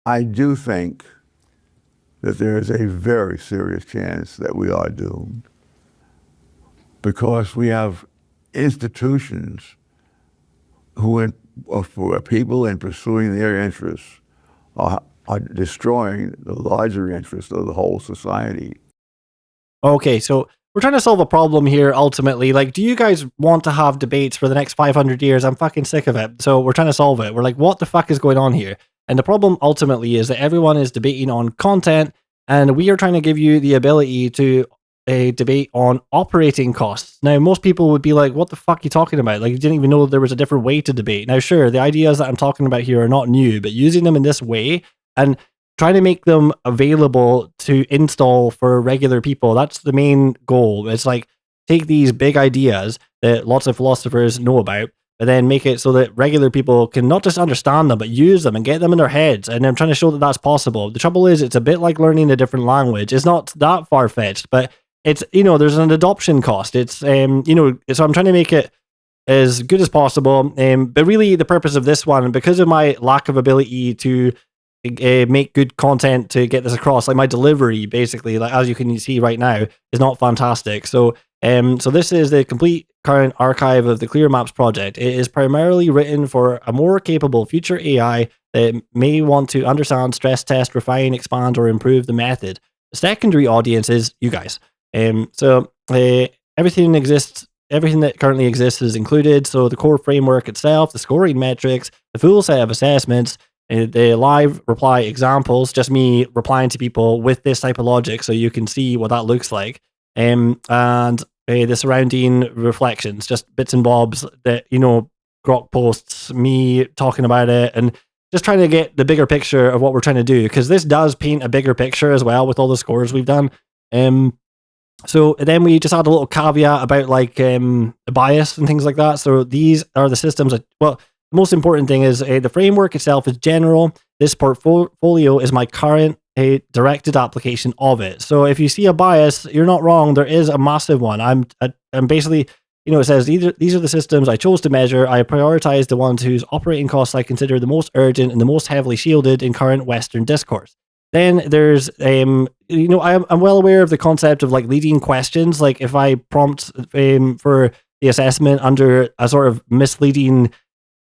I do think that there is a very serious chance that we are doomed because we have institutions for people in pursuing their interests are destroying the larger interests of the whole society. Okay, so we're trying to solve a problem here ultimately. Like, do you guys want to have debates for the next 500 years? I'm fucking sick of it. So we're trying to solve it. We're like, what the fuck is going on here? And the problem ultimately is that everyone is debating on content, and we are trying to give you the ability to debate on operating costs. Now, most people would be like, what the fuck are you talking about? Like, you didn't even know there was a different way to debate. Now, sure, the ideas that I'm talking about here are not new, but using them in this way and trying to make them available to install for regular people, that's the main goal. It's like, take these big ideas that lots of philosophers know about, but then make it so that regular people can not just understand them, but use them and get them in their heads. And I'm trying to show that that's possible. The trouble is, it's a bit like learning a different language. It's not that far-fetched, but it's, there's an adoption cost. It's, so I'm trying to make it as good as possible. But really the purpose of this one, because of my lack of ability to make good content to get this across, like my delivery, basically, like as you can see right now, is not fantastic. So this is the complete current archive of the ClearMaps project. It is primarily written for a more capable future AI that may want to understand, stress test, refine, expand, or improve the method. The secondary audience is you guys. Everything that currently exists is included. So the core framework itself, the scoring metrics, the full set of assessments, the live reply examples, just me replying to people with this type of logic, so you can see what that looks like, and the surrounding reflections, just bits and bobs that, Grok posts, me talking about it, and just trying to get the bigger picture of what we're trying to do, because this does paint a bigger picture as well with all the scores we've done. So then we just add a little caveat about like bias and things like that. So these are the systems that, well, the most important thing is the framework itself is general. This portfolio is my current directed application of it. So if you see a bias, you're not wrong. There is a massive one. I'm basically, it says these are the systems I chose to measure. I prioritize the ones whose operating costs I consider the most urgent and the most heavily shielded in current Western discourse. Then there's, I'm well aware of the concept of like leading questions. Like if I prompt for the assessment under a sort of misleading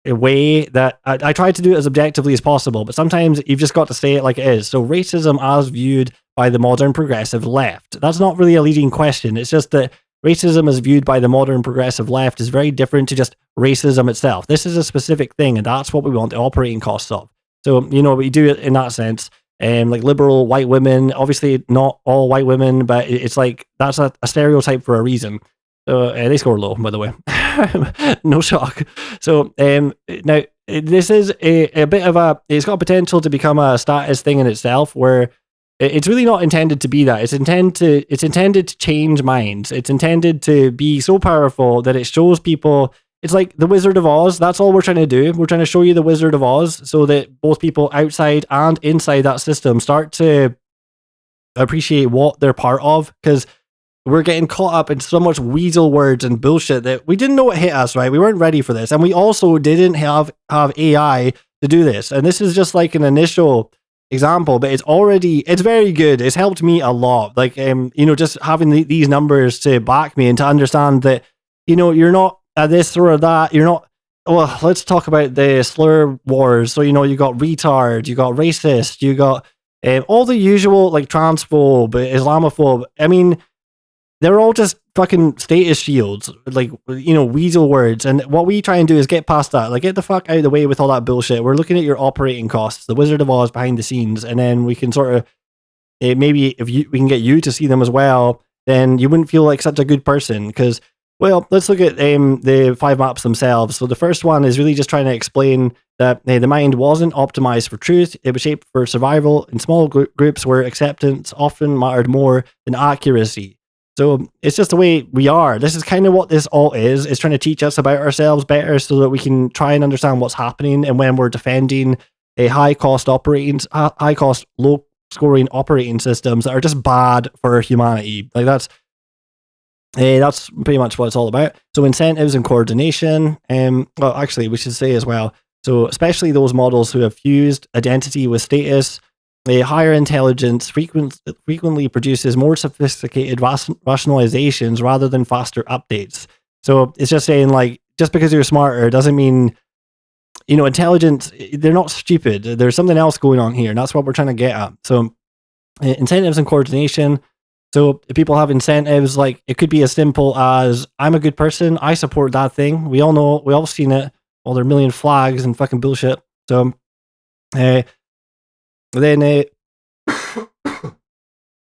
way, that I try to do it as objectively as possible, but sometimes you've just got to say it like it is. So racism as viewed by the modern progressive left. That's not really a leading question. It's just that racism as viewed by the modern progressive left is very different to just racism itself. This is a specific thing, and that's what we want the operating costs of. So, we do it in that sense. Like liberal white women, obviously not all white women, but it's like that's a stereotype for a reason. So they score low, by the way. No shock. So now this is a bit of it's got potential to become a status thing in itself, where it's really not intended to be that. It's intended to change minds. It's intended to be so powerful that it shows people. It's like the Wizard of Oz. That's all we're trying to do. We're trying to show you the Wizard of Oz so that both people outside and inside that system start to appreciate what they're part of, because we're getting caught up in so much weasel words and bullshit that we didn't know what hit us, right? We weren't ready for this. And we also didn't have AI to do this. And this is just like an initial example, but it's very good. It's helped me a lot. Like, just having these numbers to back me and to understand that, you're not this or that. You're not, well, let's talk about the slur wars. So, you got retard, you got racist, you got all the usual like transphobe, Islamophobe. I mean, they're all just fucking status shields, like, weasel words. And what we try and do is get past that. Like, get the fuck out of the way with all that bullshit. We're looking at your operating costs, the Wizard of Oz behind the scenes, and then we can sort of, maybe if we can get you to see them as well, then you wouldn't feel like such a good person. Because, well, let's look at the 5 maps themselves. So the first one is really just trying to explain that the mind wasn't optimized for truth. It was shaped for survival in small groups where acceptance often mattered more than accuracy. So it's just the way we are. This is kind of what this all is trying to teach us about ourselves better so that we can try and understand what's happening. And when we're defending a high cost, low scoring operating systems that are just bad for humanity. Like that's pretty much what it's all about. So incentives and coordination. Well, actually we should say as well, So especially those models who have fused identity with status, a higher intelligence frequently produces more sophisticated rationalizations rather than faster updates. So it's just saying, like, just because you're smarter doesn't mean, intelligence. They're not stupid. There's something else going on here, and that's what we're trying to get at. So incentives and coordination. So if people have incentives, like, it could be as simple as, I'm a good person, I support that thing. We all seen it. Well, there are a million flags and fucking bullshit. So then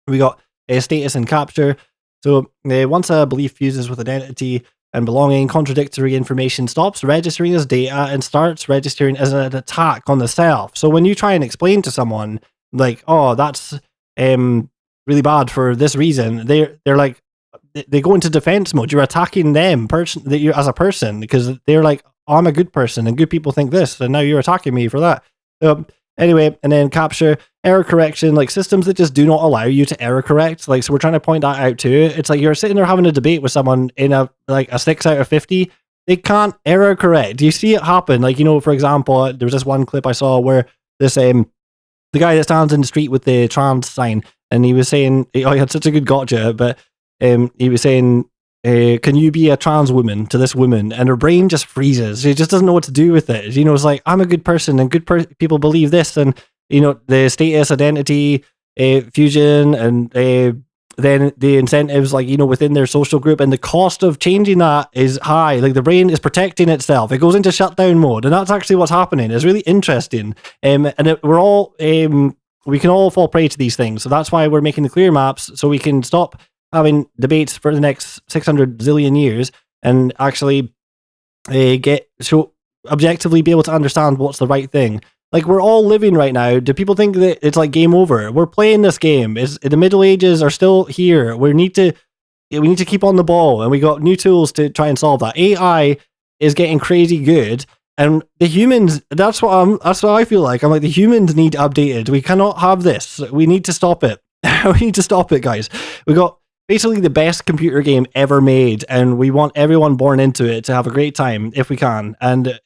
we got status and capture. So once a belief fuses with identity and belonging, contradictory information stops registering as data and starts registering as an attack on the self. So when you try and explain to someone, like, oh, that's really bad for this reason, they're like, they go into defense mode. You're attacking them as a person, because they're like, oh, I'm a good person and good people think this, and now you're attacking me for that. Anyway, and then capture, error correction, like systems that just do not allow you to error correct. Like, so we're trying to point that out too. It's like you're sitting there having a debate with someone in a 6 out of 50. They can't error correct. Do you see it happen? Like, for example, there was this one clip I saw where this the guy that stands in the street with the trans sign, and he was saying, oh, he had such a good gotcha, but he was saying, can you be a trans woman to this woman? And her brain just freezes. She just doesn't know what to do with it. It's like, I'm a good person and people believe this, and the status, identity, fusion, and then the incentives, like, within their social group, and the cost of changing that is high. Like, the brain is protecting itself. It goes into shutdown mode, and that's actually what's happening. It's really interesting. We're all we can all fall prey to these things. So that's why we're making the ClearMaps, so we can stop having debates for the next 600 zillion years and actually objectively be able to understand what's the right thing. Like, we're all living right now. Do people think that it's like game over? We're playing this game. The Middle Ages are still here. We need to keep on the ball, and we got new tools to try and solve that. AI is getting crazy good, and the humans, that's what I feel like. I'm like, the humans need updated. We cannot have this. We need to stop it. We need to stop it, guys. We got basically the best computer game ever made, and we want everyone born into it to have a great time if we can. And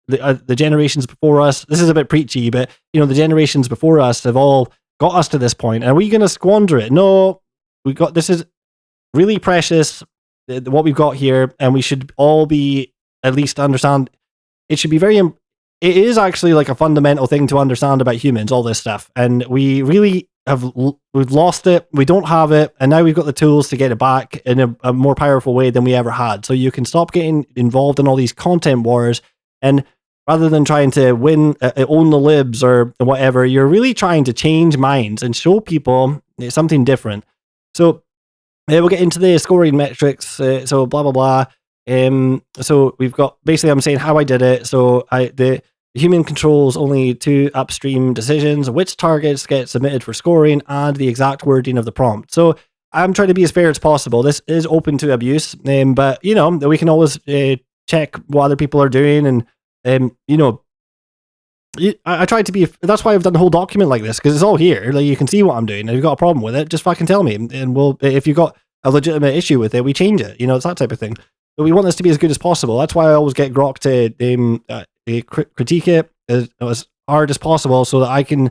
the generations before us, this is a bit preachy, but the generations before us have all got us to this point. And are we going to squander it? No, this is really precious, what we've got here, and we should all be, at least understand, it should be it is actually like a fundamental thing to understand about humans, all this stuff. And we really we've lost it. We don't have it, and now we've got the tools to get it back in a more powerful way than we ever had. So you can stop getting involved in all these content wars, and rather than trying to own the libs or whatever, you're really trying to change minds and show people something different. So we'll get into the scoring metrics. So blah blah blah. So we've got, basically, I'm saying how I did it. So the human controls only 2 upstream decisions, which targets get submitted for scoring, and the exact wording of the prompt. So I'm trying to be as fair as possible. This is open to abuse, but we can always check what other people are doing, and I tried to be. That's why I've done the whole document like this, because it's all here. Like, you can see what I'm doing. If you've got a problem with it, just fucking tell me, and if you've got a legitimate issue with it, we change it. It's that type of thing. But we want this to be as good as possible. That's why I always get Grok to critique it as hard as possible, so that I can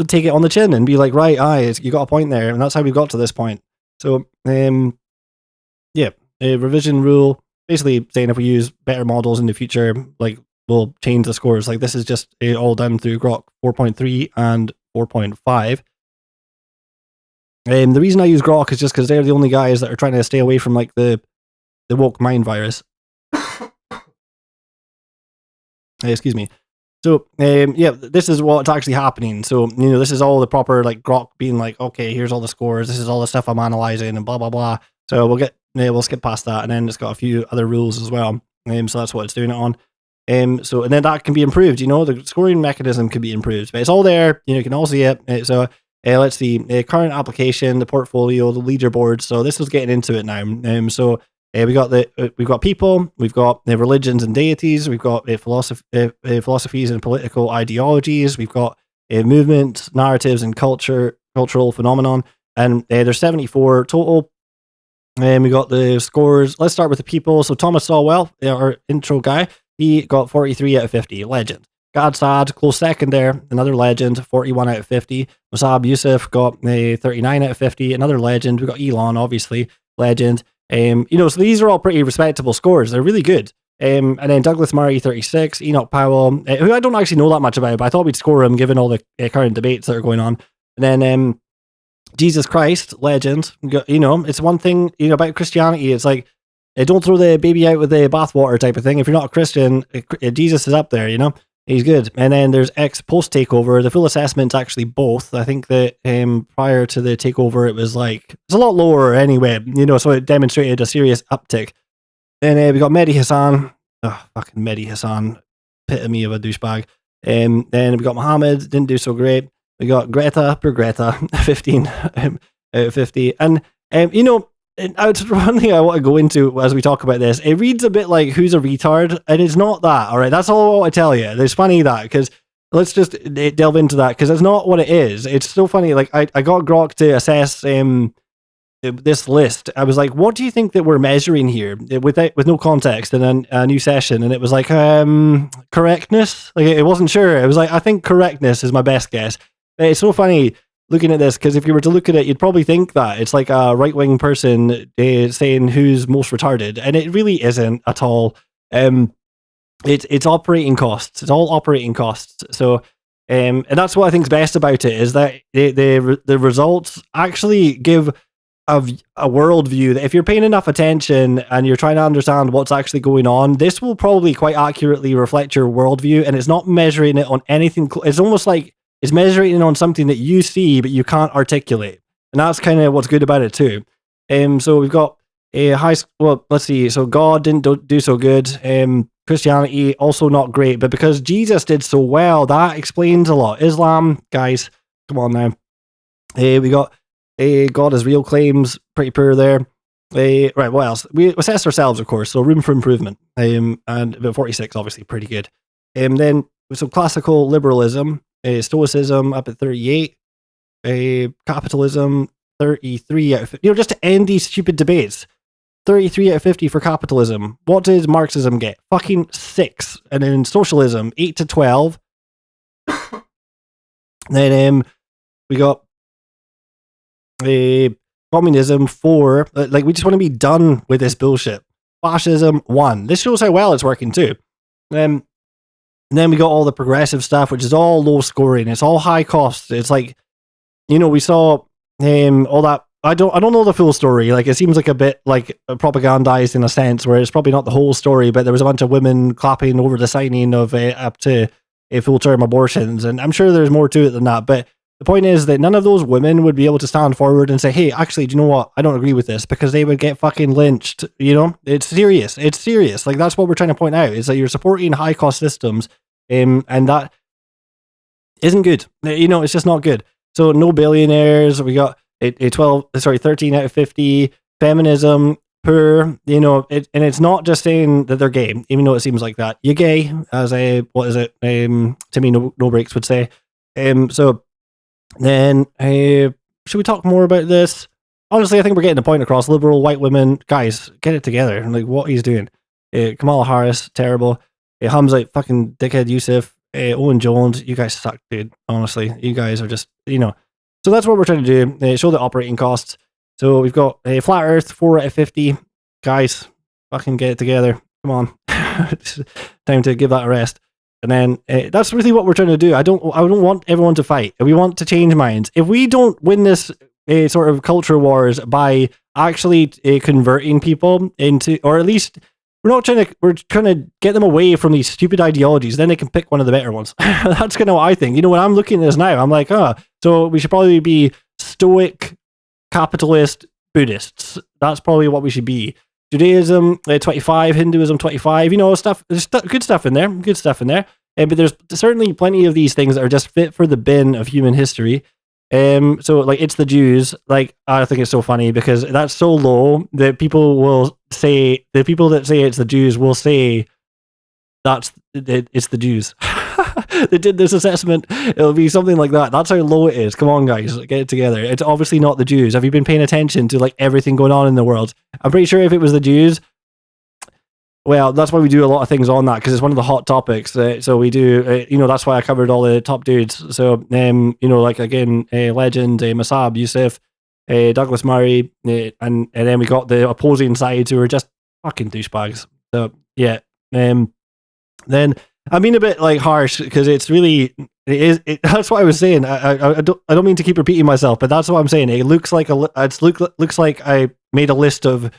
take it on the chin and be like, right, you got a point there, and that's how we got to this point. So, a revision rule, basically saying if we use better models in the future, like, we'll change the scores. Like, this is just all done through Grok 4.3 and 4.5. The reason I use Grok is just because they're the only guys that are trying to stay away from, like, the woke mind virus. Excuse me. So, this is what's actually happening. So, this is all the proper, like, Grok being like, okay, here's all the scores. This is all the stuff I'm analyzing, and blah, blah, blah. So we'll skip past that. And then it's got a few other rules as well. So that's what it's doing it on. And then that can be improved. The scoring mechanism can be improved, but it's all there. You can all see it. So let's see, current application, the portfolio, the leaderboard. So this was getting into it now. We've got people, we've got religions and deities, we've got philosophies and political ideologies, we've got movements, narratives, and cultural phenomenon, and there's 74 total. And we got the scores. Let's start with the people. So Thomas Sawwell, our intro guy, He got 43 out of 50. Legend. Gad Saad, close second there. Another legend, 41 out of 50. Musab Yusuf got a 39 out of 50. Another legend. We got Elon, obviously, legend. So these are all pretty respectable scores. They're really good. And then Douglas Murray, 36. Enoch Powell, who I don't actually know that much about, but I thought we'd score him given all the current debates that are going on. And then Jesus Christ, legend. It's one thing, about Christianity. It's like, don't throw the baby out with the bathwater type of thing. If you're not a Christian, Jesus is up there, He's good. And then there's X post takeover. The full assessment's actually both. I think that prior to the takeover, it was like, it's a lot lower anyway, so it demonstrated a serious uptick. Then we got Mehdi Hassan. Oh, fucking Mehdi Hassan. Epitome of a douchebag. Then we got Muhammad. Didn't do so great. We got Greta, 15 out of 50. And, it's one thing I want to go into as we talk about this. It reads a bit like Who's a Retard, and it's not that, all right? That's all I want to tell you. It's funny that, because let's just delve into that, because it's not what it is. It's so funny. Like, I got Grok to assess this list. I was like, what do you think that we're measuring here with no context in a new session? And it was like, correctness. Like, it wasn't sure. It was like, I think correctness is my best guess. It's so funny looking at this, because if you were to look at it, you'd probably think that it's like a right-wing person saying who's most retarded, and it really isn't at all. It's operating costs. It's all operating costs. So, and that's what I think's best about it, is that the results actually give a worldview that if you're paying enough attention and you're trying to understand what's actually going on, this will probably quite accurately reflect your worldview, and it's not measuring it on anything. It's almost like it's measuring on something that you see but you can't articulate, and that's kind of what's good about it too. So we've got a let's see. So God didn't do so good. Christianity also not great, but because Jesus did so well, that explains a lot. Islam, guys, come on now. We got God is real claims, pretty poor there. Right, what else? We assess ourselves, of course, so room for improvement. And about 46, obviously, pretty good. Then so classical liberalism. Stoicism up at 38, capitalism 33 out of 50. Just to end these stupid debates, 33 out of 50 for capitalism. What did Marxism get? Fucking 6. And then socialism 8 to 12. Then we got communism 4. Like, we just want to be done with this bullshit. Fascism 1. This shows how well it's working too. And then we got all the progressive stuff, which is all low scoring. It's all high cost. It's like, we saw all that. I don't know the full story. Like, it seems like a bit like propagandized in a sense, where it's probably not the whole story, but there was a bunch of women clapping over the signing of up to full-term abortions. And I'm sure there's more to it than that. But the point is that none of those women would be able to stand forward and say, hey, actually, do you know what? I don't agree with this, because they would get fucking lynched. It's serious. It's serious. Like, that's what we're trying to point out, is that you're supporting high cost systems, and that isn't good. It's just not good. So no billionaires. We got a 13 out of 50. Feminism, poor. And it's not just saying that they're gay, even though it seems like that. You're gay, as Timmy No Breaks would say. So then, should we talk more about this? Honestly, I think we're getting the point across. Liberal white women, guys, get it together. Like, what he's doing. Kamala Harris, terrible. Hamza, fucking dickhead Yusuf. Owen Jones, you guys suck, dude. Honestly, you guys are just, So that's what we're trying to do. Show the operating costs. So we've got a flat Earth, 4 out of 50. Guys, fucking get it together. Come on. It's time to give that a rest. And then that's really what we're trying to do. I don't want everyone to fight. We want to change minds. If we don't win this sort of culture wars by actually converting people into, or at least we're trying to get them away from these stupid ideologies, then they can pick one of the better ones. That's kind of what I think. When I'm looking at this now, I'm like, so we should probably be stoic, capitalist Buddhists. That's probably what we should be. Judaism, 25, Hinduism, 25, stuff. There's good stuff in there. But there's certainly plenty of these things that are just fit for the bin of human history. So like, it's the Jews. Like, I think it's so funny because that's so low that people that say it's the Jews will say it's the Jews. They did this assessment. It'll be something like that. That's how low it is. Come on, guys, get it together. It's obviously not the Jews. Have you been paying attention to like everything going on in the world? I'm pretty sure if it was the Jews, Well, that's why we do a lot of things on that, because it's one of the hot topics. So we do, that's why I covered all the top dudes. So, like again, legend, Masab Youssef, Douglas Murray, and then we got the opposing side who are just fucking douchebags. So yeah, then I mean a bit like harsh, because it's really that's what I was saying. I don't mean to keep repeating myself, but that's what I'm saying. It looks like looks like I made a list of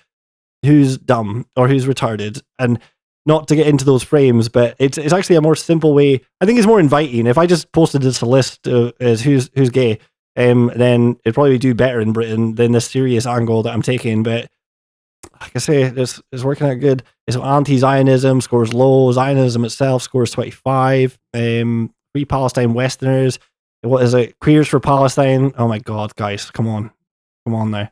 who's dumb or who's retarded, and not to get into those frames, but it's actually a more simple way. I think it's more inviting. If I just posted this list as who's gay, then it'd probably do better in Britain than this serious angle that I'm taking. But like I say, it's working out good. It's anti-Zionism scores low. Zionism itself scores 25. Free Palestine Westerners. What is it? Queers for Palestine. Oh my God, guys, come on now.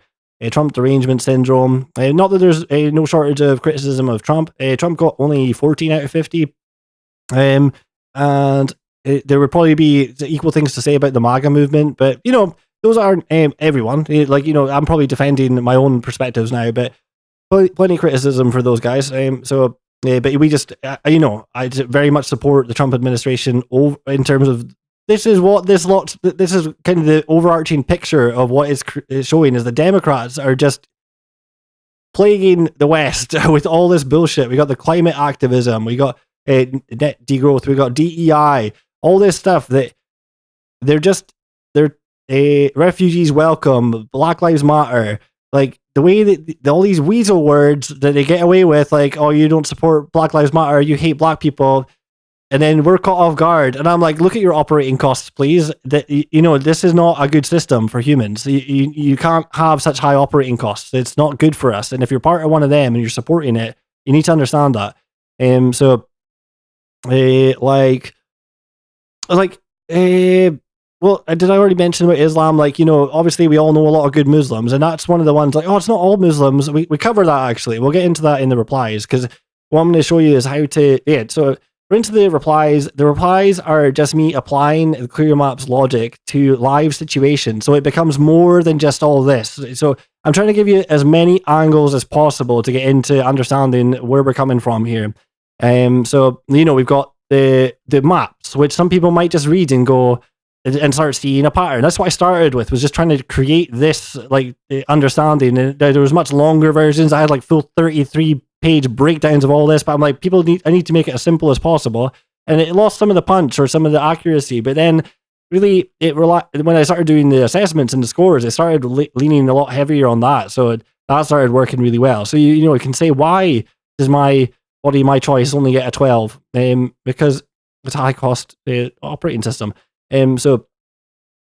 Trump derangement syndrome. Not that there's no shortage of criticism of Trump. Trump got only 14 out of 50. And there would probably be equal things to say about the MAGA movement, but those aren't everyone. I'm probably defending my own perspectives now, but plenty of criticism for those guys. But we just, I very much support the Trump administration in terms of this is kind of the overarching picture of what is showing is the Democrats are just plaguing the West with all this bullshit. We got the climate activism, we got net degrowth, we got DEI, all this stuff that they're refugees welcome, Black Lives Matter, like the way that all these weasel words that they get away with, like, oh, you don't support Black Lives Matter, you hate black people. And then we're caught off guard. And I'm like, look at your operating costs, please. That this is not a good system for humans. You can't have such high operating costs. It's not good for us. And if you're part of one of them and you're supporting it, you need to understand that. Well, did I already mention about Islam? Like, obviously we all know a lot of good Muslims, and that's one of the ones like, oh, it's not all Muslims. We cover that actually. We'll get into that in the replies, because what I'm going to show you is how to, so we're into the replies. The replies are just me applying the ClearMaps logic to live situations. So it becomes more than just all this. So I'm trying to give you as many angles as possible to get into understanding where we're coming from here. So, we've got the maps, which some people might just read and go and start seeing a pattern. That's what I started with, was just trying to create this like understanding. And there was much longer versions. I had like full 33-page breakdowns of all this, but I'm like, I need to make it as simple as possible. And it lost some of the punch or some of the accuracy. But then really when I started doing the assessments and the scores, I started leaning a lot heavier on that. So that started working really well. So you can say, why does my body, my choice only get a 12? Because it's a high cost operating system. So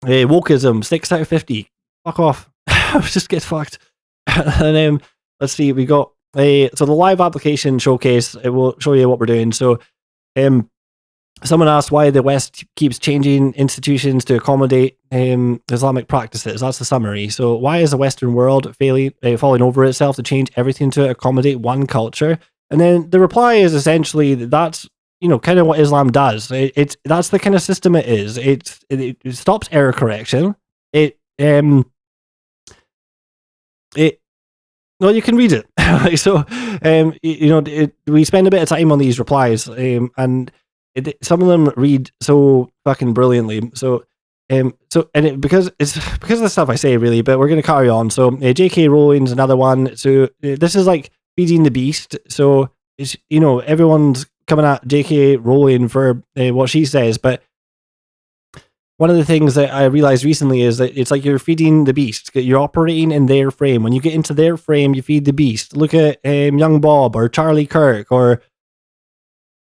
wokeism, 6 out of 50. Fuck off. Just get fucked. And let's see, we got so the live application showcase. It will show you what we're doing. So someone asked why the West keeps changing institutions to accommodate Islamic practices. That's the summary. So why is the Western world falling over itself to change everything to accommodate one culture? And then the reply is essentially that's kind of what Islam does. That's the kind of system it is. It stops error correction. Well, you can read it. So, we spend a bit of time on these replies, and some of them read so fucking brilliantly. So, because of the stuff I say, really. But we're going to carry on. So, J.K. Rowling's another one. So, this is like feeding the beast. So, it's everyone's coming at J.K. Rowling for what she says, but one of the things that I realized recently is that it's like you're feeding the beast. You're operating in their frame. When you get into their frame, you feed the beast. Look at Young Bob or Charlie Kirk or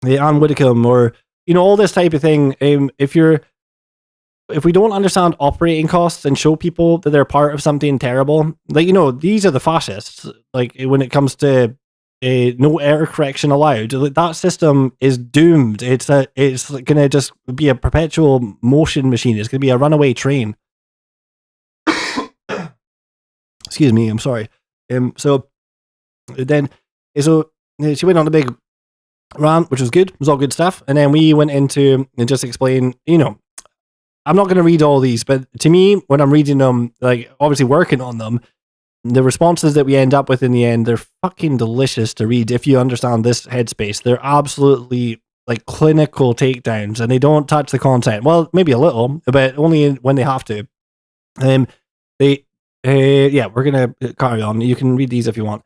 Anne Widdecombe or all this type of thing. If we don't understand operating costs and show people that they're part of something terrible, like these are the fascists. Like when it comes to no error correction allowed. That system is doomed. It's gonna just be a perpetual motion machine. It's gonna be a runaway train. Excuse me. I'm sorry. So she went on a big rant, which was good. It was all good stuff. And then we went into and just explain. I'm not gonna read all these, but to me, when I'm reading them, like obviously working on them, the responses that we end up with in the end, they're fucking delicious to read if you understand this headspace. They're absolutely like clinical takedowns, and they don't touch the content. Well, maybe a little, but only when they have to. They, yeah, we're gonna carry on. You can read these if you want.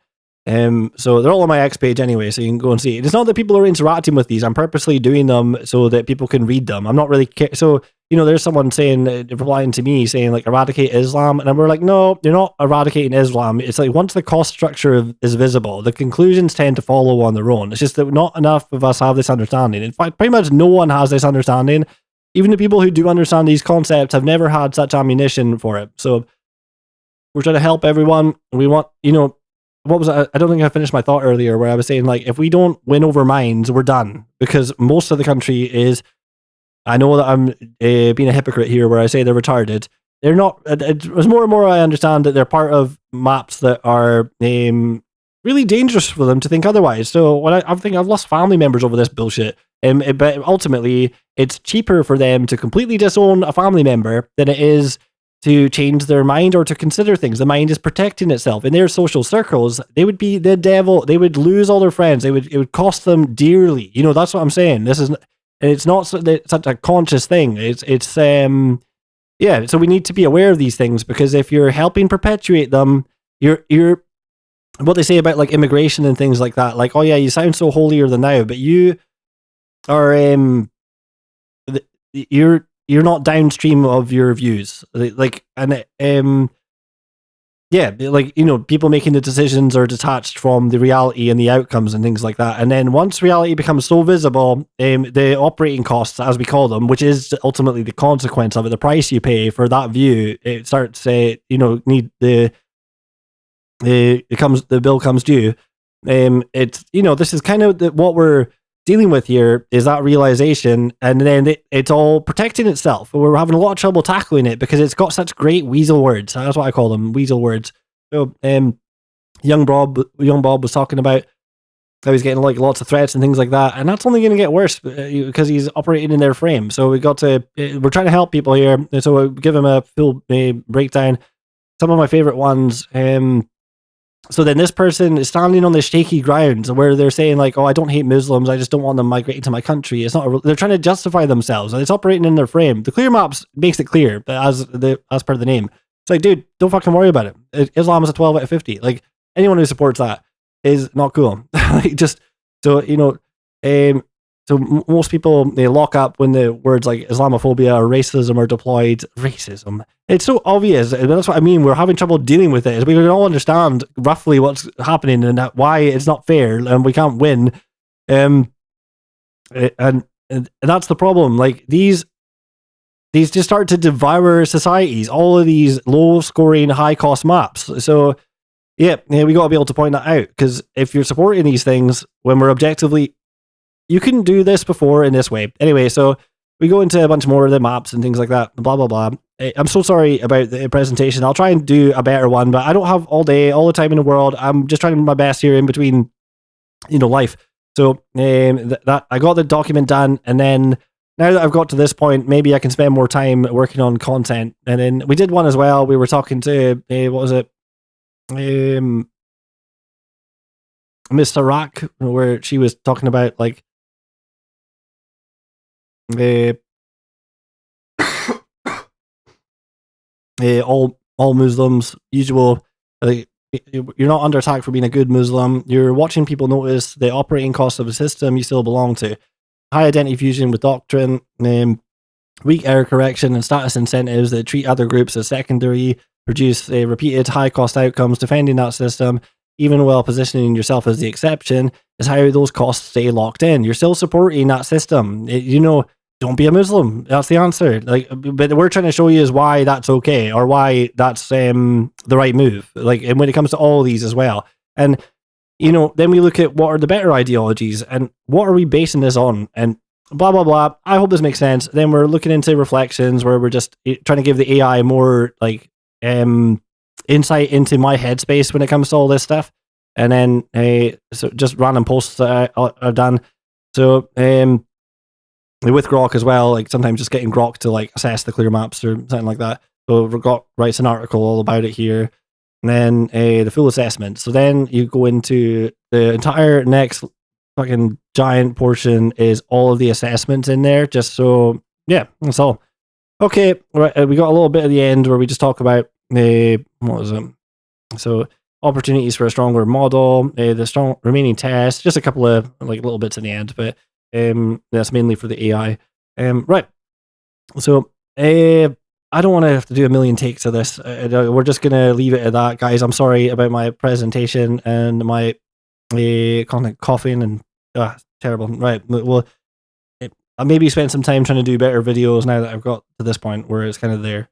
So they're all on my X page anyway, so you can go and see. It's not that people are interacting with these. I'm purposely doing them so that people can read them. I'm not really so, you know, there's someone saying, replying to me saying like eradicate Islam, and we're like, no, you're not eradicating Islam. It's like once the cost structure is visible, the conclusions tend to follow on their own. It's just that not enough of us have this understanding. In fact, pretty much no one has this understanding. Even the people who do understand these concepts have never had such ammunition for it. So we're trying to help everyone. We want, you know, what was I don't think I finished my thought earlier where I was saying like if we don't win over minds, we're done, because most of the country is. I know that I'm being a hypocrite here where I say they're retarded. They're not. As more and more I understand that they're part of maps that are really dangerous for them to think otherwise. So when I think I've lost family members over this bullshit. But ultimately, it's cheaper for them to completely disown a family member than it is to change their mind or to consider things. The mind is protecting itself. In their social circles, they would be the devil. They would lose all their friends. It would cost them dearly. You know, that's what I'm saying. It's not such a conscious thing. It's yeah. So we need to be aware of these things, because if you're helping perpetuate them, you're what they say about like immigration and things like that. Like, oh yeah, you sound so holier than thou, but you are you're not downstream of your views, like, and yeah, like, you know, people making the decisions are detached from the reality and the outcomes and things like that. And then once reality becomes so visible, the operating costs, as we call them, which is ultimately the consequence of it, the price you pay for that view, it starts you know, need the bill comes due. It's, you know, this is kind of what we're dealing with here, is that realization, and then it's all protecting itself. We're having a lot of trouble tackling it because it's got such great weasel words. That's what I call them, weasel words. So young Bob was talking about how he's getting like lots of threats and things like that, and that's only going to get worse because he's operating in their frame. So we're trying to help people here, so we'll give him a full breakdown. Some of my favorite ones. So then this person is standing on this shaky ground where they're saying like, oh, I don't hate Muslims, I just don't want them migrating to my country. It's not, they're trying to justify themselves, and it's operating in their frame. The ClearMaps makes it clear, as per the name. It's like, dude, don't fucking worry about it. Islam is a 12 out of 50. Like, anyone who supports that is not cool. Like, just, so, you know, so most people, they lock up when the words like Islamophobia or racism are deployed. Racism. It's so obvious. That's what I mean. We're having trouble dealing with it. We can all understand roughly what's happening and why it's not fair and we can't win. And that's the problem. Like, these just start to devour societies. All of these low scoring, high cost maps. So yeah, we got to be able to point that out, because if you're supporting these things when we're objectively, you couldn't do this before in this way. Anyway, so we go into a bunch more of the maps and things like that, blah, blah, blah. I'm so sorry about the presentation. I'll try and do a better one, but I don't have all day, all the time in the world. I'm just trying to do my best here in between, you know, life. So that I got the document done, and then now that I've got to this point, maybe I can spend more time working on content. And then we did one as well. We were talking to, what was it? Mr. Rock, where she was talking about like, all Muslims, usual, like, you're not under attack for being a good Muslim. You're watching people notice the operating costs of a system you still belong to. High identity fusion with doctrine, weak error correction, and status incentives that treat other groups as secondary, produce repeated high cost outcomes. Defending that system, even while positioning yourself as the exception, is how those costs stay locked in. You're still supporting that system. You know, don't be a Muslim. That's the answer. Like, but we're trying to show you is why that's okay, or why that's the right move. Like, and when it comes to all these as well, and you know, then we look at what are the better ideologies and what are we basing this on, and blah blah blah. I hope this makes sense. Then we're looking into reflections where we're just trying to give the AI more like insight into my headspace when it comes to all this stuff, and then so just random posts that I've done. So with Grok as well, like sometimes just getting Grok to like assess the ClearMaps or something like that. So Grok writes an article all about it here. and then the full assessment. So then you go into the entire next fucking giant portion is all of the assessments in there. Just so, yeah, that's all. Okay, right, we got a little bit at the end where we just talk about what was it? So opportunities for a stronger model, the strong remaining tests, just a couple of like little bits in the end, but that's mainly for the AI. Right. So I don't want to have to do a million takes of this. We're just gonna leave it at that, guys. I'm sorry about my presentation and my content coughing and terrible. Right. Well, I'll maybe spend some time trying to do better videos now that I've got to this point where it's kind of there.